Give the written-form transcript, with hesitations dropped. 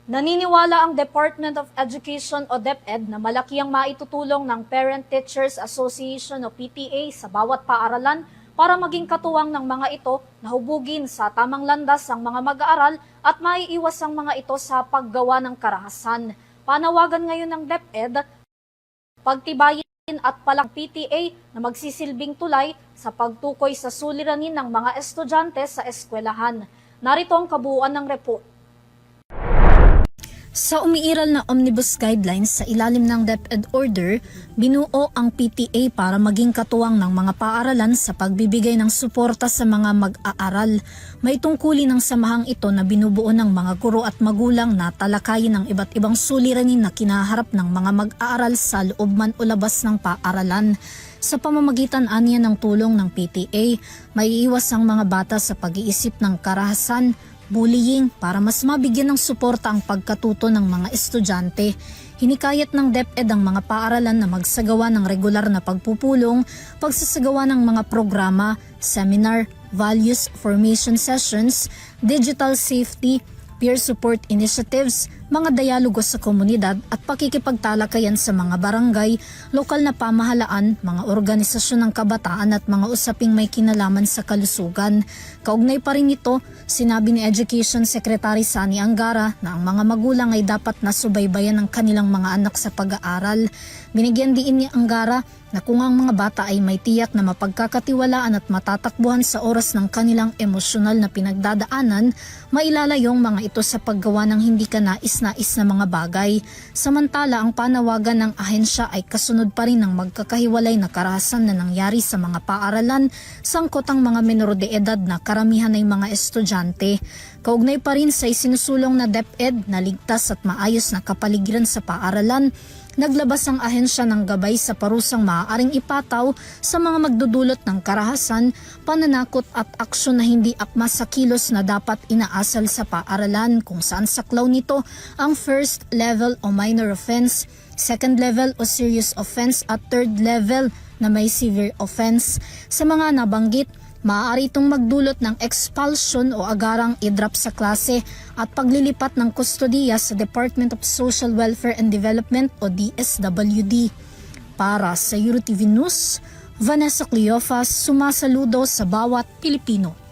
Naniniwala ang Department of Education o DepEd na malaki ang maitutulong ng Parent Teachers Association o PTA sa bawat paaralan para maging katuwang ng mga ito na hubugin sa tamang landas ang mga mag-aaral at maiiwas ang mga ito sa paggawa ng karahasan. Panawagan ngayon ng DepEd, pagtibayin at palang PTA na magsisilbing tulay sa pagtukoy sa suliranin ng mga estudyante sa eskwelahan. Narito ang kabuuan ng report. Sa umiiral na Omnibus Guidelines sa ilalim ng DepEd Order, binuo ang PTA para maging katuwang ng mga paaralan sa pagbibigay ng suporta sa mga mag-aaral. May tungkulin ng samahang ito na binubuo ng mga guro at magulang na talakayin ang iba't ibang suliranin na kinaharap ng mga mag-aaral sa loob man o labas ng paaralan. Sa pamamagitan aniya ng tulong ng PTA, maiiwas ang mga bata sa pag-iisip ng karahasan, bullying para mas mabigyan ng suporta ang pagkatuto ng mga estudyante. Hinikayat ng DepEd ang mga paaralan na magsagawa ng regular na pagpupulong, pagsasagawa ng mga programa, seminar, values formation sessions, digital safety, peer support initiatives, mga dialogo sa komunidad at pakikipagtalakayan sa mga barangay, lokal na pamahalaan, mga organisasyon ng kabataan at mga usaping may kinalaman sa kalusugan. Kaugnay pa rin ito, sinabi ni Education Secretary Sani Angara na ang mga magulang ay dapat nasubaybayan ng kanilang mga anak sa pag-aaral. Binigyan din ni Angara na kung ang mga bata ay may tiyak na mapagkakatiwalaan at matatakbuhan sa oras ng kanilang emosyonal na pinagdadaanan, mailalayong mga ito sa paggawa ng hindi kanais-nais na mga bagay. Samantala, ang panawagan ng ahensya ay kasunod pa rin ng magkakahiwalay na karahasan na nangyari sa mga paaralan, sangkot ang mga menor de edad na karamihan ay mga estudyante. Kaugnay pa rin sa isinusulong na DepEd na ligtas at maayos na kapaligiran sa paaralan, naglabas ang ahensya ng gabay sa parusang maaaring ipataw sa mga magdudulot ng karahasan, pananakot at aksyon na hindi akma sa kilos na dapat inaasal sa paaralan, kung saan saklaw nito ang first level o minor offense, second level o serious offense at third level na may severe offense. Sa mga nabanggit, maaari itong magdulot ng expulsion o agarang i-drop sa klase at paglilipat ng kustodiya sa Department of Social Welfare and Development o DSWD. Para sa EuroTV News, Vanessa Cleofas, sumasaludo sa bawat Pilipino.